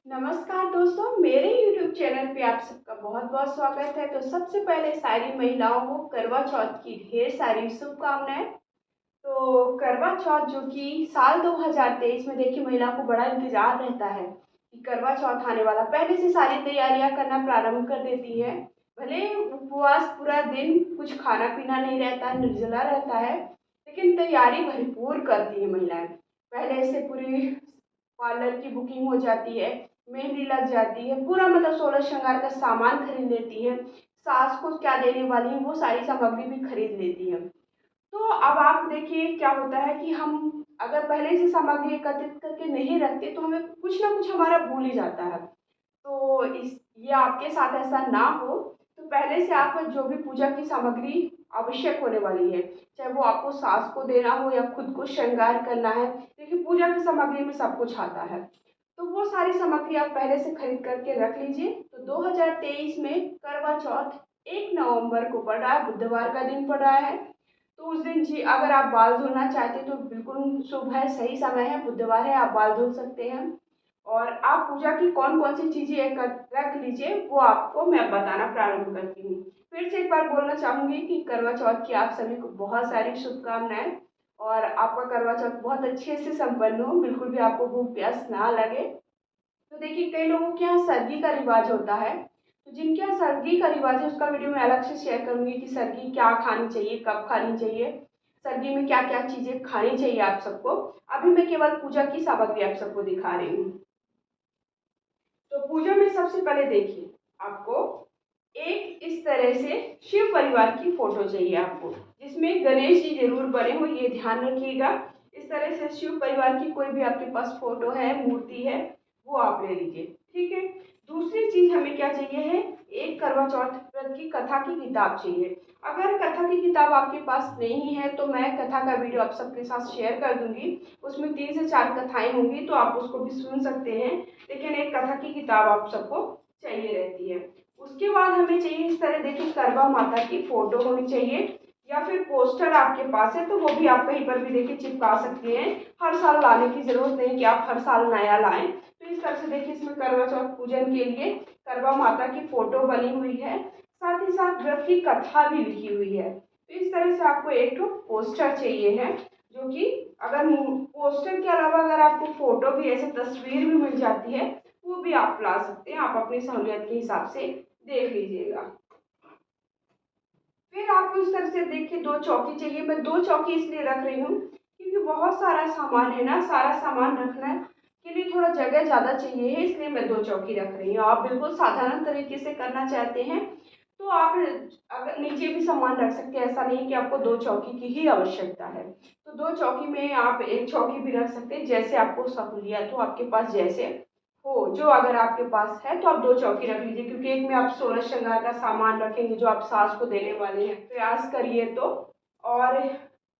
नमस्कार दोस्तों, मेरे YouTube चैनल पे आप सबका बहुत-बहुत स्वागत है। तो सबसे पहले सारी महिलाओं को करवा चौथ की ढेर सारी शुभकामनाएँ। तो करवा चौथ जो कि साल 2023 में देखिए महिलाओं को बड़ा इंतज़ार रहता है कि करवा चौथ आने वाला। पहले से सारी तैयारियाँ करना प्रारंभ कर देती हैं। भले उपवास पूरा दिन कुछ खाना-पीना नहीं रहता है, निर्जला रहता है, लेकिन तैयारी भरपूर करती हैं महिलाएँ। पहले से पूरी पार्लर की बुकिंग हो जाती है, मेहंदी लग जाती है, पूरा मतलब 16 श्रृंगार का सामान खरीद लेती हैं। सास को क्या देने वाली हैं, वो सारी सामग्री भी खरीद लेती हैं। तो अब आप देखिए क्या होता है कि हम अगर पहले से सामग्री एकत्रित करके नहीं रखते तो हमें कुछ ना कुछ हमारा भूल ही जाता है। तो इस ये आपके साथ ऐसा ना हो, तो पहले से आप जो भी पूजा की सामग्री आवश्यक होने वाली है, चाहे वो आपको सास को देना हो या खुद को श्रृंगार करना है, देखिए पूजा की सामग्री में सब कुछ आता है। तो वो सारी सामग्री आप पहले से खरीद करके रख लीजिए। तो 2023 में करवा चौथ 1 नवंबर को पड़ रहा है, बुधवार का दिन पड़ रहा है। तो उस दिन जी अगर आप बाल धुलना चाहते हैं तो बिल्कुल शुभ है, सही समय है, बुधवार है, आप बाल धुल सकते हैं। और आप पूजा की कौन-कौन सी चीज़ें रख लीजिए, वो आपको मैं बताना प्रारंभ करती हूँ। फिर से एक बार बोलना चाहूँगी कि करवा चौथ की आप सभी को बहुत सारी शुभकामनाएँ और आपका करवा चौथ बहुत अच्छे से संपन्न हो, बिल्कुल भी आपको भूख-प्यास ना लगे। तो देखिए कई लोगों के यहाँ सर्गी का रिवाज होता है, तो जिनके यहाँ सर्गी का रिवाज है उसका वीडियो मैं अलग से शेयर करूँगी कि सर्गी क्या खानी चाहिए, कब खानी चाहिए, सर्गी में क्या-क्या चीज़ें खानी चाहिए आप सबको। अभी मैं केवल पूजा की सामग्री आप सबको दिखा रही हूँ। तो पूजा में सबसे पहले देखिए आपको एक इस तरह से शिव परिवार की फोटो चाहिए आपको, जिसमें गणेश जी जरूर बने हो, ये ध्यान रखिएगा। इस तरह से शिव परिवार की कोई भी आपके पास फोटो है, मूर्ति है, वो आप ले लीजिए। ठीक है। दूसरी चीज हमें क्या चाहिए है, एक करवा चौथ व्रत की कथा की किताब चाहिए। अगर कथा की किताब आपके पास नहीं है तो मैं कथा का वीडियो आप सबके साथ शेयर कर दूंगी। उसमें 3 से 4 कथाएं होंगी, तो आप उसको भी सुन सकते हैं। लेकिन एक कथा की किताब आप सबको चाहिए रहती है। उसके बाद हमें चाहिए इस तरह देखिए करवा माता की फोटो होनी चाहिए, या फिर पोस्टर आपके पास है तो वो भी आप कहीं पर भी देखिए चिपका सकते हैं। हर साल लाने की जरूरत नहीं कि आप हर साल नया लाएं। तो इस तरह से देखिए इसमें करवा चौथ पूजन के लिए करवा माता की फोटो बनी हुई है, साथ ही साथ व्रत की कथा भी लिखी हुई है। तो इस तरह से आपको एक तो पोस्टर चाहिए है, जो कि अगर पोस्टर के अलावा अगर आपको फोटो भी ऐसे तस्वीर भी मिल जाती है, वो भी आप ला सकते हैं। आप अपनी सहूलियत के हिसाब से देख लीजिएगा। फिर आपको इस तरह से देखिए 2 चौकी चाहिए। मैं 2 चौकी इसलिए रख रही हूँ क्योंकि बहुत सारा सामान है ना, सारा सामान रखना के लिए थोड़ा जगह ज़्यादा चाहिए है, इसलिए मैं 2 चौकी रख रही हूँ। आप बिल्कुल साधारण तरीके से करना चाहते हैं तो आप अगर नीचे भी सामान रख सकते हैं, ऐसा नहीं कि आपको 2 चौकी की ही आवश्यकता है। तो 2 चौकी में आप 1 चौकी भी रख सकते हैं, जैसे आपको सहूलियत हो, आपके पास जैसे हो। जो अगर आपके पास है तो आप 2 चौकी रख लीजिए, क्योंकि एक में आप 16 श्रृंगार का सामान रखेंगे जो आप सास को देने वाले हैं। प्रयास करिए तो। और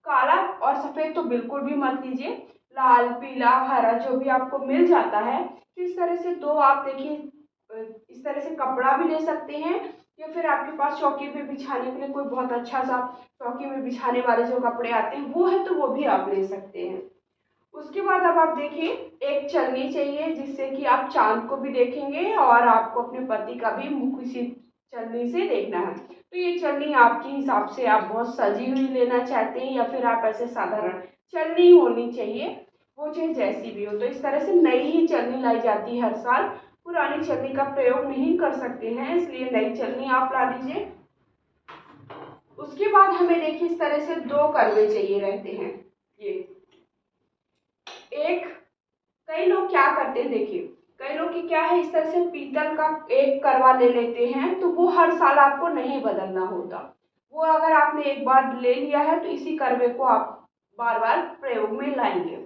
काला और सफ़ेद तो बिल्कुल भी मत लीजिए, लाल, पीला, हरा जो भी आपको मिल जाता है। तो इस तरह से 2 आप देखिए इस तरह से कपड़ा भी ले सकते हैं, या फिर आपके पास चौकी पे बिछाने के लिए कोई बहुत अच्छा सा चौकी में बिछाने वाले जो कपड़े आते हैं वो है तो वो भी आप ले सकते हैं। उसके बाद अब आप देखिए एक चलनी चाहिए, जिससे कि आप चाँद को भी देखेंगे और आपको अपने पति का भी मुख इसी चलनी से देखना है। तो ये चलनी आपके हिसाब से आप बहुत सजी हुई लेना चाहते हैं या फिर आप ऐसे साधारण चलनी होनी चाहिए, वो चाहे जैसी भी हो। तो इस तरह से नई ही चलनी लाई जाती है हर साल, पुरानी चलनी का प्रयोग नहीं कर सकते हैं, इसलिए नई चलनी आप ला लीजिए। उसके बाद हमें देखिए इस तरह से 2 करवे चाहिए रहते हैं। ये एक कई लोग क्या करते हैं देखिए, कई लोग की क्या है इस तरह से पीतल का एक करवा ले लेते हैं, तो वो हर साल आपको नहीं बदलना होता। वो अगर आपने एक बार ले लिया है तो इसी करवे को आप बार बार प्रयोग में लाएंगे।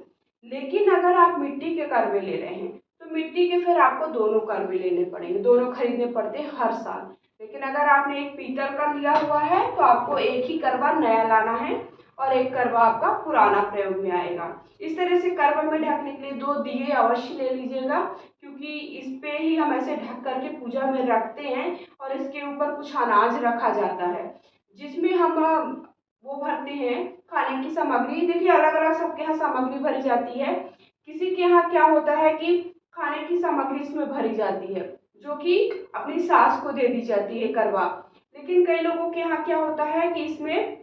लेकिन अगर आप मिट्टी के करवे ले रहे हैं तो मिट्टी के फिर आपको दोनों करवे लेने पड़ेंगे, दोनों खरीदने पड़ते हैं हर साल। लेकिन अगर आपने एक पीतल का लिया हुआ है तो आपको एक ही करवा नया लाना है और एक करवा आपका पुराना प्रयोग में आएगा। इस तरह से करवा में ढकने के लिए 2 दिए अवश्य ले लीजिएगा, क्योंकि इस पे ही हम ऐसे ढक करके पूजा में रखते हैं और इसके ऊपर कुछ अनाज रखा जाता है, जिसमें हम वो भरते हैं खाने की सामग्री। देखिए अलग अलग सबके यहाँ सामग्री भरी जाती है। किसी के यहाँ क्या होता है कि खाने की सामग्री इसमें भरी जाती है, जो कि अपनी सास को दे दी जाती है करवा। लेकिन कई लोगों के यहाँ क्या होता है कि इसमें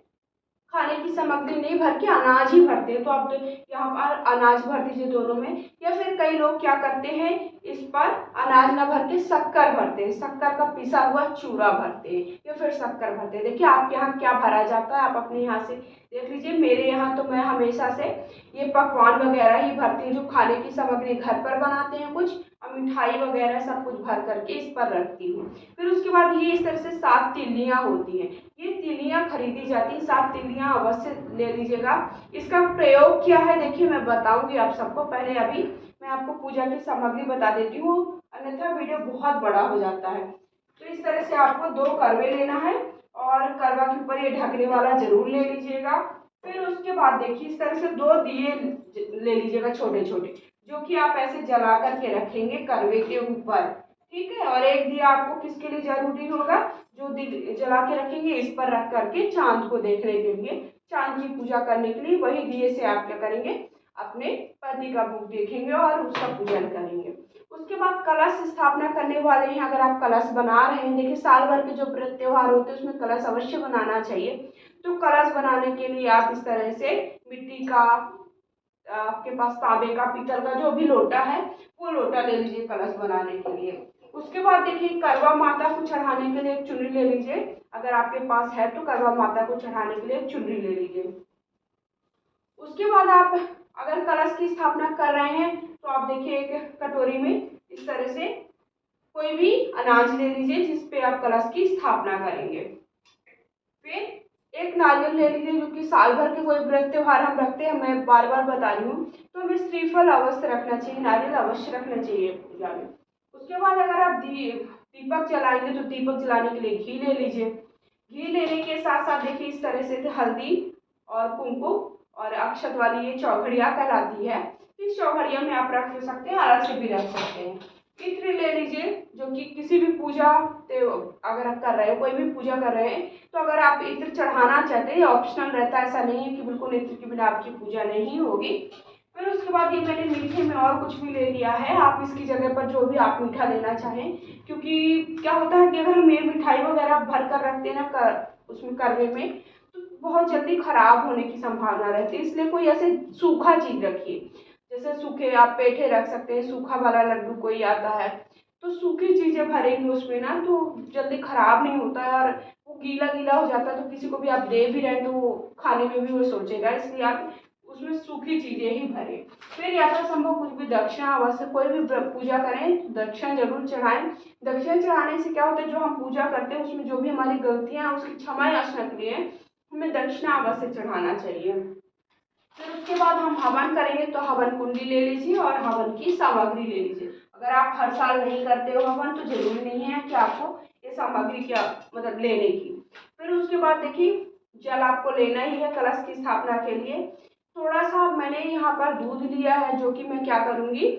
खाने की सामग्री नहीं भर के अनाज ही भरते हैं, तो आप यहाँ पर अनाज भर दीजिए दोनों में। या फिर कई लोग क्या करते हैं, इस पर अनाज ना भर के शक्कर भरते हैं, शक्कर का पिसा हुआ चूरा भरते हैं या फिर शक्कर भरते हैं। देखिए आपके यहाँ क्या भरा जाता है, आप अपने यहाँ से देख लीजिए। मेरे यहाँ तो मैं हमेशा से ये पकवान वगैरह ही भरती हूँ, जो खाने की सामग्री घर पर बनाते हैं कुछ, और मिठाई वगैरह सब कुछ भर करके इस पर रखती हूँ। फिर उसके बाद ये इस तरह से 7 तिल्लियाँ होती हैं, ये तिल्लियाँ खरीदी जाती हैं, 7 तिल्लियाँ अवश्य ले लीजिएगा। इसका प्रयोग क्या है देखिए मैं बताऊंगी आप सबको। पहले अभी मैं आपको पूजा की सामग्री बता देती हूँ, अन्यथा वीडियो बहुत बड़ा हो जाता है। तो इस तरह से आपको 2 करवे लेना है और करवा के ऊपर ये ढकने वाला जरूर ले लीजिएगा। फिर उसके बाद देखिए इस तरह से 2 दिए ले लीजिएगा छोटे छोटे, जो कि आप ऐसे जला करके रखेंगे करवे के ऊपर, ठीक है। और एक दिया आपको किसके लिए जरूरी होगा, जो जला के रखेंगे इस पर रख करके चांद को देखने के लिए, चांद की पूजा करने के लिए। वही दिए से आप क्या करेंगे, अपने पति का मुख देखेंगे और उसका पूजन करेंगे। उसके बाद कलश स्थापना करने वाले हैं। अगर आप कलश बना रहे हैं, देखिए साल भर के जो व्रत त्योहार होते हैं उसमें कलश अवश्य बनाना चाहिए। तो कलश बनाने के लिए आप इस तरह से मिट्टी का, आपके पास तांबे का, पीतल का जो भी लोटा है वो लोटा ले लीजिए कलश बनाने के लिए। उसके बाद देखिए करवा माता को चढ़ाने के लिए एक चुनरी ले लीजिए। अगर आपके पास है तो करवा माता को चढ़ाने के लिए एक चुनरी ले लीजिए। उसके बाद आप अगर कलश की स्थापना कर रहे हैं तो आप देखिए एक कटोरी में इस तरह से कोई भी अनाज ले लीजिए जिसपे आप कलश की स्थापना करेंगे। फिर एक नारियल ले लीजिए, जो कि साल भर के कोई व्रत त्योहार हम रखते हैं, मैं बार बार बता रही हूँ, तो हमें श्रीफल अवश्य रखना चाहिए, नारियल अवश्य रखना चाहिए पूजा में। उसके बाद अगर आप दीपक जलाएंगे तो दीपक जलाने के लिए घी ले लीजिए। घी लेने के साथ साथ देखिए इस तरह से हल्दी और कुमकुम और अक्षत वाली ये चौघड़िया कहलाती है, इस चौघड़िया में आप रख सकते हैं, अलग से भी रख सकते हैं। इत्र ले लीजिए, जो कि किसी भी पूजा अगर आप कर रहे हो, कोई भी पूजा कर रहे हैं, तो अगर आप इत्र चढ़ाना चाहते हैं, ऑप्शनल रहता है, ऐसा नहीं है कि बिल्कुल इत्र के बिना आपकी पूजा नहीं होगी। फिर उसके बाद ये मैंने मीठे में और कुछ भी ले लिया है, आप इसकी जगह पर जो भी आप मीठा लेना चाहें, क्योंकि क्या होता है कि अगर हम ये मिठाई वगैरह भर कर रखते हैं ना उसमें करवे में, तो बहुत जल्दी खराब होने की संभावना रहती है। इसलिए कोई ऐसे सूखा चीज रखिए, जैसे सूखे आप पेठे रख सकते हैं, सूखा वाला लड्डू कोई आता है, तो सूखी चीजें भरेंगे उसमें ना तो जल्दी खराब नहीं होता है, और वो गीला गीला हो जाता है, तो किसी को भी आप दे भी रहे हैं तो वो खाने में भी वो सोचेगा, इसलिए आप उसमें सूखी चीजें ही भरें। फिर यथासंभव कुछ भी दक्षिणा अवश्य, कोई भी पूजा करें दक्षिणा जरूर चढ़ाएं। दक्षिणा चढ़ाने से क्या होता है, जो हम पूजा करते हैं उसमें जो भी हमारी गलतियां हैं उसकी क्षमा याचना के लिए हमें दक्षिणा अवश्य चढ़ाना चाहिए। फिर उसके बाद हम हवन करेंगे, तो हवन कुंडी ले लीजिए और हवन की सामग्री ले लीजिए। अगर आप हर साल नहीं करते हो हवन, तो जरूरी नहीं है कि आपको ये सामग्री क्या मतलब लेने की। फिर उसके बाद देखिए जल आपको लेना ही है कलश की स्थापना के लिए। थोड़ा सा मैंने यहाँ पर दूध लिया है, जो कि मैं क्या करूँगी,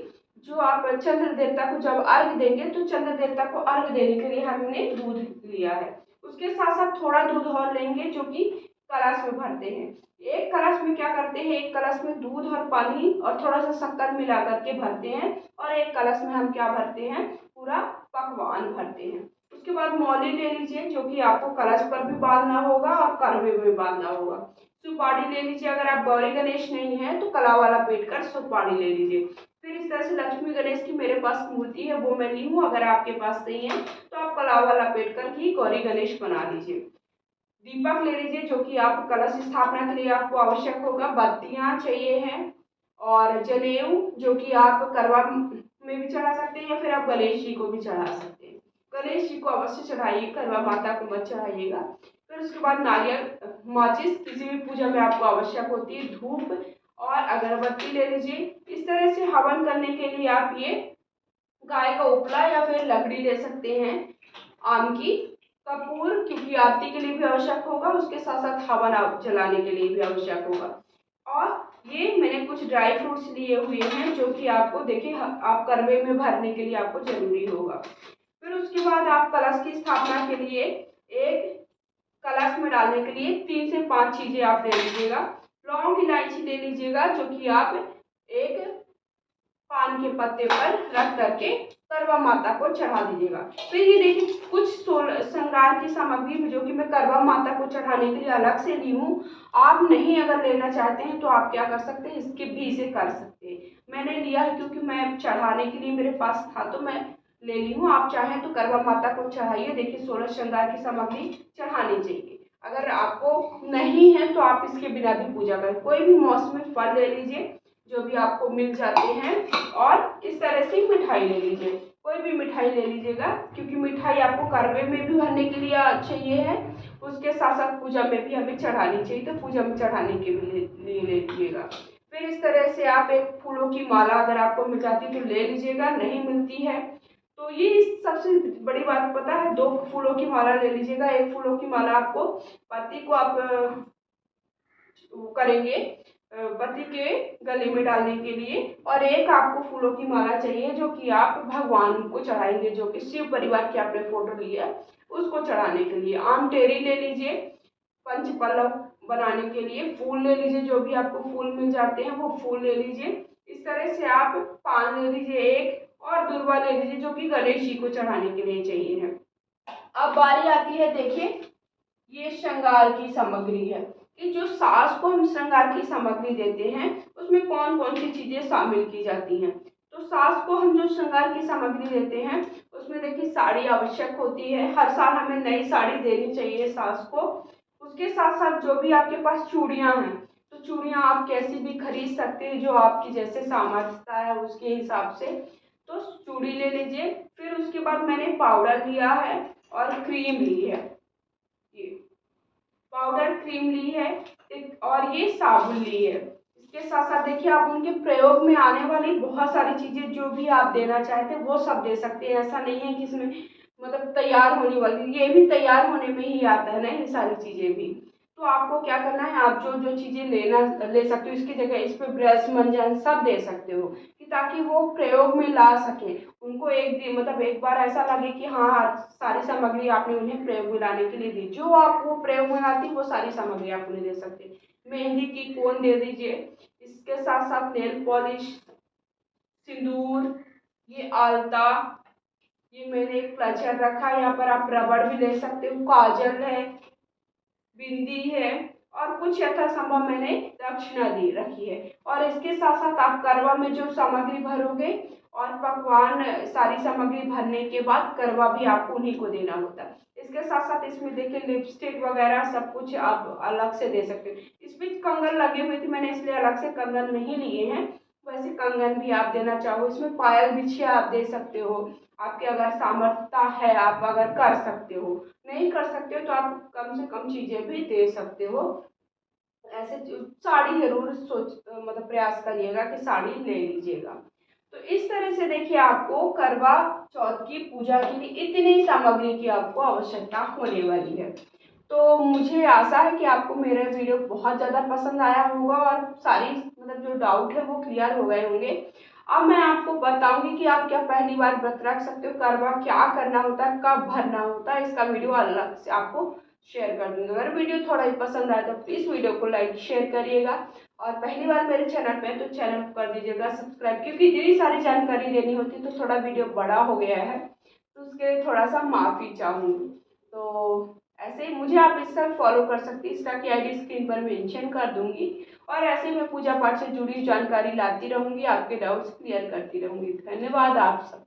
जो आप चंद्र देवता को जब अर्घ देंगे, तो चंद्र देवता को अर्घ देने के लिए हमने दूध लिया है। उसके साथ साथ थोड़ा दूध और लेंगे, जो कि कलश में भरते हैं। एक कलश में क्या करते हैं, एक कलश में दूध और पानी और थोड़ा सा शक्कर मिला करके भरते हैं, और एक कलश में हम क्या भरते हैं, पूरा पकवान भरते हैं। उसके बाद मौली ले लीजिए, जो कि आपको कलश पर भी बांधना होगा और करवे में बांधना होगा। सुपारी ले लीजिए, अगर आप गौरी गणेश नहीं है तो कला वाला पेट कर सुपारी ले लीजिए। फिर इस तरह से लक्ष्मी गणेश की मेरे पास मूर्ति है, वो मैं ली हूँ, अगर आपके पास नहीं है तो आप कला वाला पेट कर ही गौरी गणेश बना लीजिए। दीपक ले लीजिए, जो कि आप कलश स्थापना के लिए आपको आवश्यक होगा। बत्तियां चाहिए हैं, और जनेऊ, जो कि आप करवा में भी चढ़ा सकते हैं या फिर आप गणेश जी को भी चढ़ा सकते हैं। गणेश जी को अवश्य चढ़ाइए, करवा माता को मत चढ़ाइएगा। फिर उसके बाद नारियल, माचिस किसी भी पूजा में आपको आवश्यक होती है, धूप और अगरबत्ती ले लीजिए। इस तरह से हवन करने के लिए आप ये गाय का उपला या फिर लकड़ी ले सकते हैं, आम की, कपूर क्योंकि आरती के लिए भी आवश्यक होगा, उसके साथ साथ हवन जलाने के लिए भी आवश्यक होगा। और ये मैंने कुछ ड्राई फ्रूट्स लिए हुए हैं, जो कि आपको देखिए आप करवे में भरने के लिए आपको जरूरी होगा। फिर उसके बाद आप कलश की स्थापना के लिए एक कलश में डालने के लिए 3 से 5 चीजें आप ले लीजिएगा। लौंग इलायची ले लीजिएगा, जो कि आप एक पान के पत्ते पर रख करके करवा माता को चढ़ा दीजिएगा। फिर ये देखिए कुछ श्रृंगार की सामग्री जो कि मैं करवा माता को चढ़ाने के लिए अलग से ली हूँ। आप नहीं अगर लेना चाहते हैं तो आप क्या कर सकते हैं, इसके भी से कर सकते हैं। मैंने लिया है क्योंकि मैं चढ़ाने के लिए मेरे पास था तो मैं ले ली हूँ। आप चाहें तो करवा माता को चढ़ाइए। देखिए 16 श्रृंगार की सामग्री चढ़ानी चाहिए। अगर आपको नहीं है तो आप इसके बिना भी पूजा करें। कोई भी मौसमी फल ले लीजिए जो भी आपको मिल जाते हैं, और इस तरह से मिठाई ले लीजिए। कोई भी मिठाई ले लीजिएगा क्योंकि मिठाई आपको करवे में भी भरने के लिए चाहिए है, उसके साथ साथ पूजा में भी हमें चढ़ानी चाहिए, तो पूजा में चढ़ाने के लिए ले लीजिएगा। फिर इस तरह से आप एक फूलों की माला अगर आपको मिल जाती है तो ले लीजिएगा, नहीं मिलती है तो ये सबसे बड़ी बात पता है, 2 फूलों की माला ले लीजिएगा। एक फूलों की माला आपको पति को आप करेंगे पति के गले में डालने के लिए, और एक आपको फूलों की माला चाहिए जो कि आप भगवान को चढ़ाएंगे, जो कि शिव परिवार की आपने फोटो ली है उसको चढ़ाने के लिए। आम टेरी ले लीजिए पंच पल्लव बनाने के लिए, फूल ले लीजिए, जो भी आपको फूल मिल जाते हैं वो फूल ले लीजिए। इस तरह से आप पान ले लीजिए एक, और दुर्वा ले लीजिए जो कि गणेश जी को चढ़ाने के लिए चाहिए है। अब बारी आती है, देखिए ये श्रृंगार की सामग्री है कि जो सास को हम श्रृंगार की सामग्री देते हैं उसमें कौन कौन सी चीजें शामिल की जाती हैं। तो सास को हम जो श्रृंगार की सामग्री देते हैं उसमें देखिए साड़ी आवश्यक होती है, हर साल हमें नई साड़ी देनी चाहिए सास को। उसके साथ साथ जो भी आपके पास चूड़ियां हैं तो चूड़ियां आप कैसी भी खरीद सकते हैं, जो आपकी जैसे सामर्थ्यता है उसके हिसाब से, तो चूड़ी ले लीजिए। फिर उसके बाद मैंने पाउडर लिया है और क्रीम ली है, ये पाउडर क्रीम ली है और ये साबुन ली है। इसके साथ साथ देखिए आप उनके प्रयोग में आने वाली बहुत सारी चीजें जो भी आप देना चाहते हैं वो सब दे सकते हैं। ऐसा नहीं है कि इसमें मतलब तैयार होने वाली, ये भी तैयार होने में ही आता है ना ये सारी चीजें भी। तो आपको क्या करना है, आप जो जो चीजें ले सकते हो इसकी जगह इस पे ब्रश मंजन सब दे सकते हो, कि ताकि वो प्रयोग में ला सके। उनको एक दिन मतलब एक बार ऐसा लगे कि हाँ सारी सामग्री आपने उन्हें प्रयोग में लाने के लिए दी, जो आप वो प्रयोग में लाती वो सारी सामग्री आप उन्हें दे सकते हैं। मेहंदी की कोन दे दीजिए, इसके साथ साथ नेल पॉलिश, सिंदूर, ये आलता, ये मैंने एक क्लचर रखा है, यहाँ पर आप रबड़ भी ले सकते हो, काजल है, बिंदी है, और कुछ यथासंभव मैंने दक्षिणा दी रखी है। और इसके साथ साथ आप करवा में जो सामग्री भरोगे और पकवान सारी सामग्री भरने के बाद करवा भी आपको उन्हीं को देना होता है। इसके साथ साथ इसमें देखिए लिपस्टिक वगैरह सब कुछ आप अलग से दे सकते हो। इसमें कंगन लगे हुए थे, मैंने इसलिए अलग से कंगन नहीं लिए हैं, वैसे कंगन भी आप देना चाहो। इसमें पायल बिछिया आप दे सकते हो, आपके अगर सामर्थ्यता है आप अगर कर सकते हो, नहीं कर सकते हो तो आप कम से कम चीजें भी दे सकते हो। ऐसे साड़ी जरूर सोच मतलब प्रयास करिएगा कि साड़ी ले लीजिएगा। तो इस तरह से देखिए आपको करवा चौथ की पूजा के लिए इतनी सामग्री की आपको आवश्यकता होने वाली है। तो मुझे आशा है कि आपको मेरा वीडियो बहुत ज़्यादा पसंद आया होगा और सारी मतलब जो डाउट है वो क्लियर हो गए होंगे। अब मैं आपको बताऊंगी कि आप क्या पहली बार व्रत रख सकते हो, करवा क्या करना होता है, कब भरना होता है, इसका वीडियो अलग से आपको शेयर कर दूंगी। अगर वीडियो थोड़ा ही पसंद आए तो प्लीज़ वीडियो को लाइक शेयर करिएगा, और पहली बार मेरे चैनल पे है तो चैनल को कर दीजिएगा सब्सक्राइब, क्योंकि इतनी सारी जानकारी देनी होती है तो थोड़ा वीडियो बड़ा हो गया है तो उसके लिए थोड़ा सा माफ़ी चाहूँगी। तो ऐसे ही मुझे आप इंस्टा फॉलो कर सकती हैं, इंस्टा की आईडी स्क्रीन पर मेंशन कर दूंगी, और ऐसे मैं पूजा पाठ से जुड़ी जानकारी लाती रहूंगी, आपके डाउट्स क्लियर करती रहूंगी। धन्यवाद आप सब।